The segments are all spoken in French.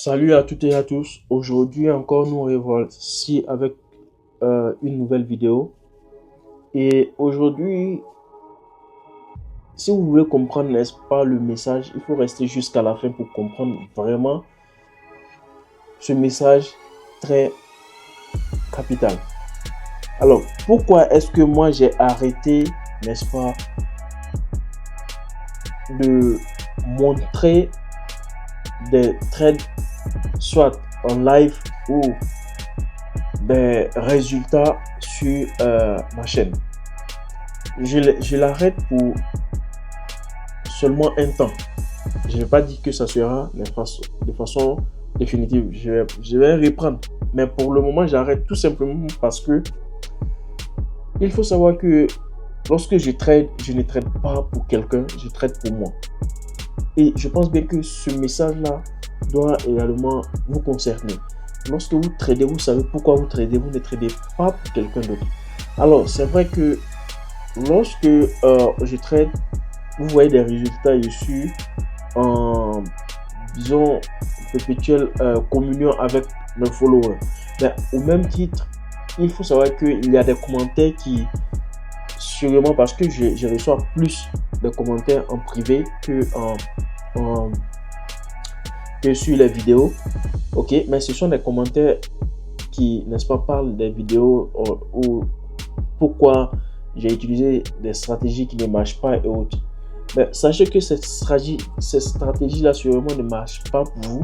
Salut à toutes et à tous. Aujourd'hui encore, nous revoici avec une nouvelle vidéo. Et aujourd'hui, si vous voulez comprendre, n'est-ce pas, le message, il faut rester jusqu'à la fin pour comprendre vraiment ce message très capital. Alors, pourquoi est-ce que moi j'ai arrêté, n'est-ce pas, de montrer des trades soit en live ou des résultats sur ma chaîne. Je l'arrête pour seulement un temps. Je ne vais pas dire que ça sera de façon définitive. Je vais reprendre. Mais pour le moment, j'arrête tout simplement parce que il faut savoir que lorsque je trade, je ne trade pas pour quelqu'un, je trade pour moi. Et je pense bien que ce message-là doit également vous concerner. Lorsque vous tradez, vous savez pourquoi vous tradez, vous ne tradez pas pour quelqu'un d'autre. Alors, c'est vrai que lorsque je trade, vous voyez des résultats issus en, disons, perpétuelle communion avec mes followers. Mais au même titre, il faut savoir qu'il y a des commentaires qui, sûrement parce que je reçois plus de commentaires en privé que sur les vidéos, ok, mais ce sont des commentaires qui, n'est-ce pas, parlent des vidéos ou pourquoi j'ai utilisé des stratégies qui ne marchent pas et autres. Mais sachez que cette stratégie là sûrement ne marche pas pour vous,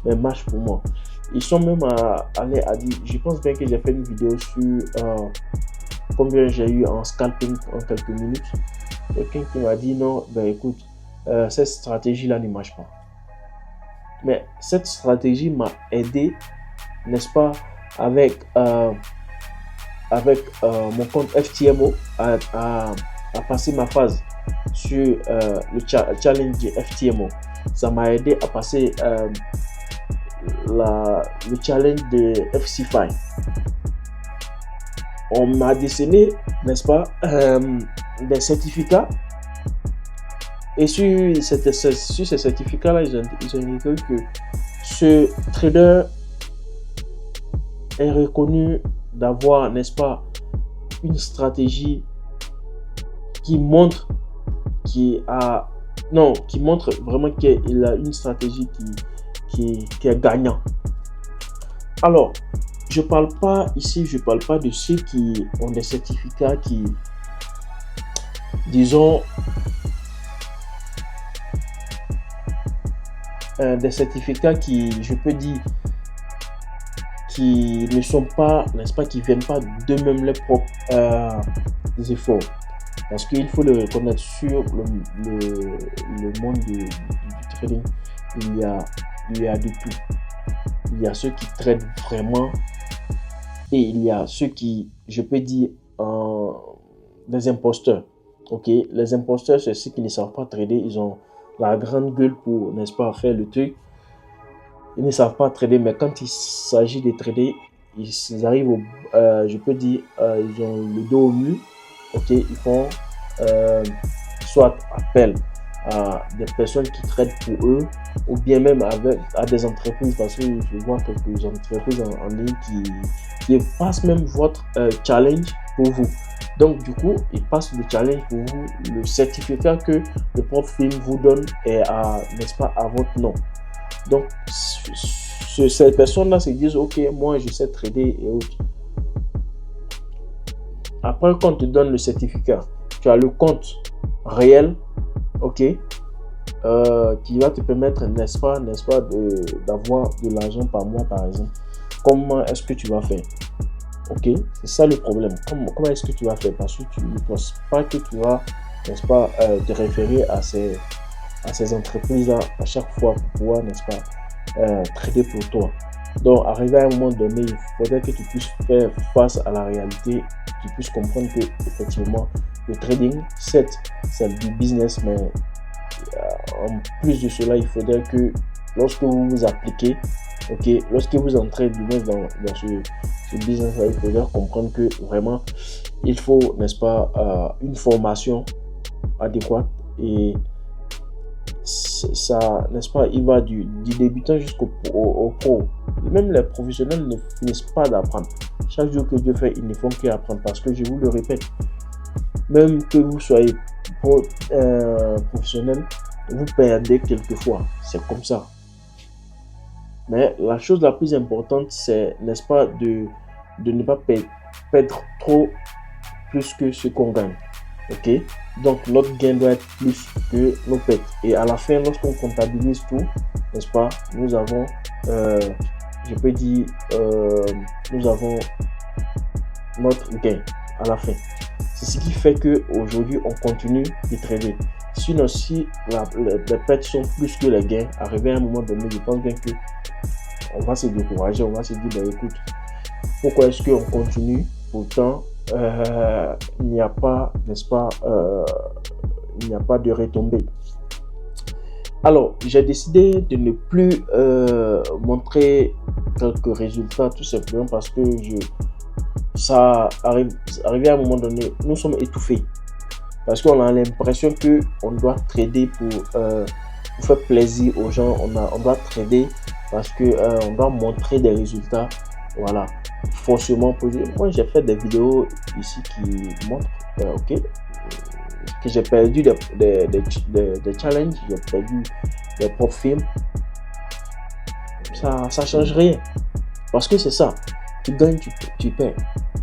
mais marche pour moi. Ils sont même allés à dire, je pense bien que j'ai fait une vidéo sur combien j'ai eu en scalping en quelques minutes. Quelqu'un qui m'a dit non, ben écoute, cette stratégie là ne marche pas. Mais cette stratégie m'a aidé, n'est-ce pas, avec mon compte FTMO à passer ma phase sur le challenge FTMO. Ça m'a aidé à passer le challenge de FC5. On m'a décerné, n'est-ce pas, des certificats. Et sur ces certificats-là, ils ont indiqué que ce trader est reconnu d'avoir, n'est-ce pas, une stratégie qui montre vraiment qu'il a une stratégie qui est gagnante. Alors, je parle pas de ceux qui ont des certificats qui, disons, des certificats qui, je peux dire, qui ne sont pas, n'est-ce pas, qui viennent pas d'eux-mêmes les propres efforts. Parce qu'il faut le reconnaître, sur le monde du trading, il y a de tout. Il y a ceux qui tradent vraiment et il y a ceux qui, je peux dire, des imposteurs. Ok, les imposteurs, c'est ceux qui ne savent pas trader, ils ont la grande gueule pour, n'est-ce pas, faire le truc. Ils ne savent pas trader, mais quand il s'agit de trader, ils arrivent je peux dire, ils ont le dos au mur. Ok, ils font soit appel à des personnes qui tradent pour eux, ou bien même à des entreprises, parce que je vois quelques entreprises en ligne qui passent même votre challenge pour vous. Donc du coup, ils passent le challenge pour vous. Le certificat que le prof film vous donne est n'est-ce pas, à votre nom. Donc ces personnes-là se disent, ok, moi je sais trader et autres. Après, quand on te donne le certificat, tu as le compte réel, ok, qui va te permettre, n'est-ce pas, d'avoir de l'argent par mois, par exemple. Comment est-ce que tu vas faire? Ok, c'est ça le problème. Comment est-ce que tu vas faire? Parce que tu ne penses pas que tu vas, n'est-ce pas, te référer à ces entreprises-là à chaque fois pour pouvoir, n'est-ce pas, trader pour toi. Donc, arrivé à un moment donné, il faudrait que tu puisses faire face à la réalité, que tu puisses comprendre que, effectivement, le trading, c'est du business, mais en plus de cela, il faudrait que lorsque vous vous appliquez, ok, lorsque vous entrez dans ce business-là, il faudrait comprendre que vraiment, il faut, n'est-ce pas, une formation adéquate. Et ça, n'est-ce pas, il va du débutant jusqu'au au pro. Même les professionnels ne finissent pas d'apprendre. Chaque jour que Dieu fait, ils ne font qu'apprendre. Parce que je vous le répète, même que vous soyez professionnel, vous perdez quelquefois. C'est comme ça. Mais la chose la plus importante, c'est, n'est-ce pas, de ne pas perdre trop plus que ce qu'on gagne. Ok? Donc, notre gain doit être plus que nos pertes. Et à la fin, lorsqu'on comptabilise tout, n'est-ce pas, nous avons, je peux dire, nous avons notre gain à la fin. C'est ce qui fait qu'aujourd'hui, on continue de trader. Sinon, si les pertes sont plus que les gains, arrivé à un moment donné, je pense bien que on va se décourager, on va se dire, bah, écoute, pourquoi est-ce qu'on continue? Pourtant, il n'y a pas, n'est-ce pas, il n'y a pas de retombée. Alors, j'ai décidé de ne plus montrer quelques résultats, tout simplement parce que arrivé à un moment donné, nous sommes étouffés. Parce qu'on a l'impression qu'on doit trader pour faire plaisir aux gens, on doit trader parce qu'on doit montrer des résultats. Voilà, forcément. Moi, j'ai fait des vidéos ici qui montrent que j'ai perdu des challenges, j'ai perdu des profils. Ça change rien. Parce que c'est ça. Tu gagnes, tu perds.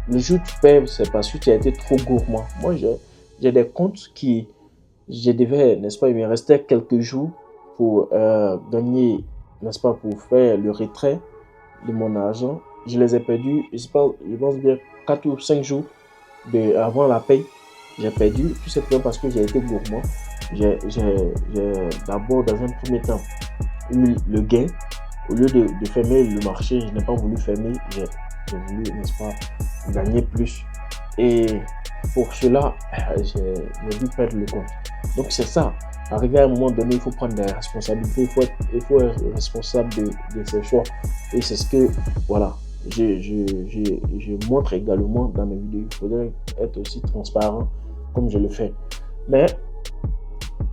Le jour où tu perds, c'est parce que tu as été trop gourmand. Moi, j'ai des comptes qui, je devais, n'est-ce pas, il me restait quelques jours pour gagner, n'est-ce pas, pour faire le retrait de mon argent. Je les ai perdus, je pense bien 4 ou 5 jours avant la paye. J'ai perdu tout simplement parce que j'ai été gourmand. J'ai d'abord, dans un premier temps, eu le gain. Au lieu de fermer le marché, je n'ai pas voulu fermer. J'ai voulu, n'est-ce pas, gagner plus. Et pour cela, j'ai dû perdre le compte. Donc c'est ça. Arrivé à un moment donné, il faut prendre des responsabilités. Il faut être responsable de ses choix. Et c'est ce que, voilà, je montre également dans mes vidéos. Il faudrait être aussi transparent comme je le fais. Mais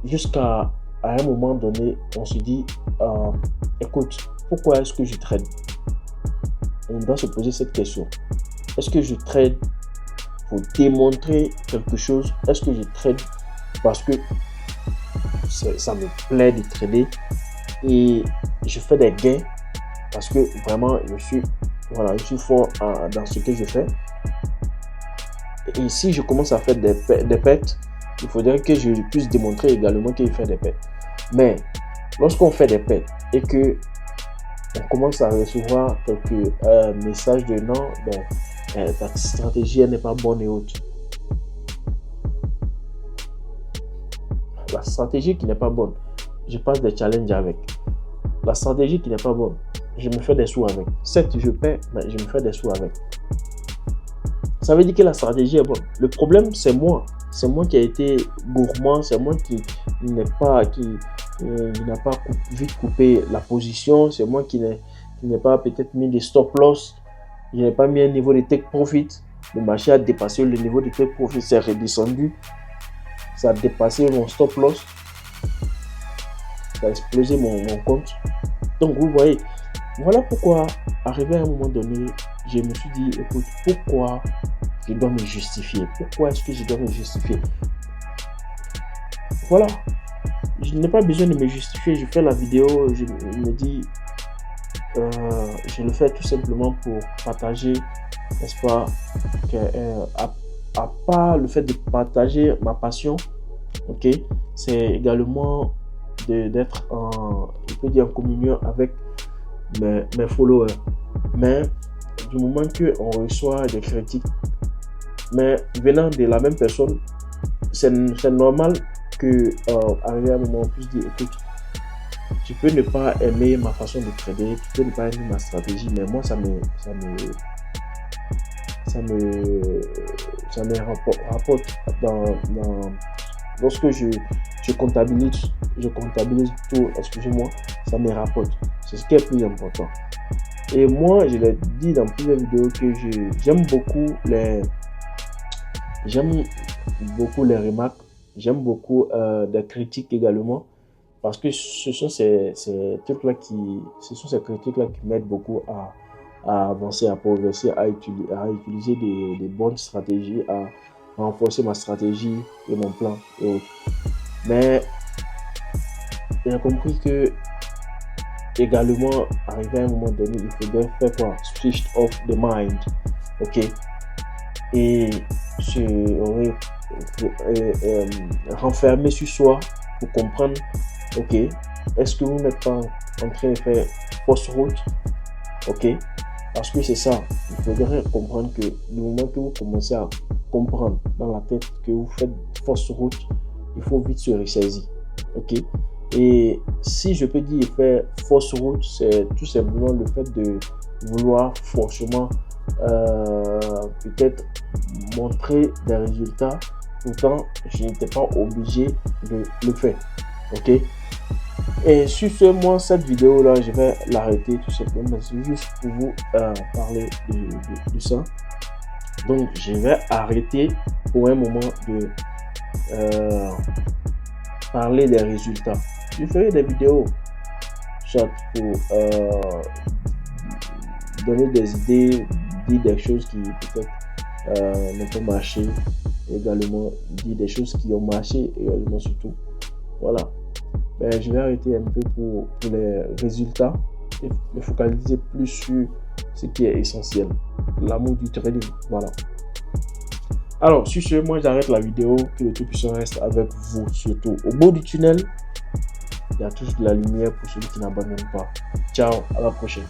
jusqu'à un moment donné, on se dit, écoute, pourquoi est-ce que je trade? On doit se poser cette question. Est-ce que je trade pour démontrer quelque chose? Est-ce que je trade parce que ça me plaît de trader et je fais des gains parce que vraiment je suis fort dans ce que je fais? Et si je commence à faire des pertes, il faudrait que je puisse démontrer également que je fais des pertes. Mais lorsqu'on fait des pertes et que on commence à recevoir quelques messages de non, ta stratégie n'est pas bonne et autres. La stratégie qui n'est pas bonne, je passe des challenges avec. La stratégie qui n'est pas bonne, je me fais des sous avec. Certes, je perds, mais je me fais des sous avec. Ça veut dire que la stratégie est bonne. Le problème, c'est moi. C'est moi qui ai été gourmand, c'est moi qui n'a pas vite coupé la position, c'est moi qui n'ai pas peut-être mis des stop loss, je n'ai pas mis un niveau de take profit. Le marché a dépassé le niveau de take profit, c'est redescendu, ça a dépassé mon stop loss, ça a explosé mon compte. Donc vous voyez, voilà pourquoi, arrivé à un moment donné, je me suis dit, écoute, pourquoi je dois me justifier? Pourquoi est-ce que je dois me justifier? Voilà. Je n'ai pas besoin de me justifier. Je fais la vidéo, je me dis, je le fais tout simplement pour partager, n'est-ce pas, à part le fait de partager ma passion, ok, c'est également d'être je peux dire, en communion avec mes followers. Mais du moment qu'on reçoit des critiques, mais venant de la même personne, c'est normal que arrivé à un moment on puisse dire, écoute, tu peux ne pas aimer ma façon de trader, tu peux ne pas aimer ma stratégie, mais moi ça me rapporte lorsque je comptabilise tout, excusez-moi, ça me rapporte. C'est ce qui est le plus important. Et moi, je l'ai dit dans plusieurs vidéos que j'aime beaucoup les remarques, j'aime beaucoup des critiques également. parce que ce sont ces trucs-là ce sont ces critiques-là qui m'aident beaucoup à avancer, à progresser, à utiliser des bonnes stratégies, à renforcer ma stratégie et mon plan et autres. Mais j'ai compris que également, arrivé à un moment donné, il faudrait faire quoi? Switch off the mind, ok? Et renfermer sur soi pour comprendre, ok, est-ce que vous n'êtes pas en train de faire fausse route, ok? Parce que c'est ça, il faudrait comprendre que du moment que vous commencez à comprendre dans la tête que vous faites fausse route, il faut vite se ressaisir, ok? Et si je peux dire faire fausse route, c'est tout simplement le fait de vouloir forcément peut-être montrer des résultats, pourtant je n'étais pas obligé de le faire, ok? Et sur ce, moi, cette vidéo là, je vais l'arrêter tout simplement, c'est juste pour vous parler de ça. Donc je vais arrêter pour un moment de parler des résultats. Je ferai des vidéos soit pour donner des idées, dire des choses qui peut-être n'ont pas marché, également dire des choses qui ont marché également surtout. Voilà. Mais je vais arrêter un peu pour les résultats et me focaliser plus sur ce qui est essentiel, l'amour du trading. Voilà. Alors, sur ce, moi j'arrête la vidéo, que le Tout-Puissant reste avec vous, surtout au bout du tunnel. Il y a toujours de la lumière pour celui qui n'abandonne pas. Ciao, à la prochaine.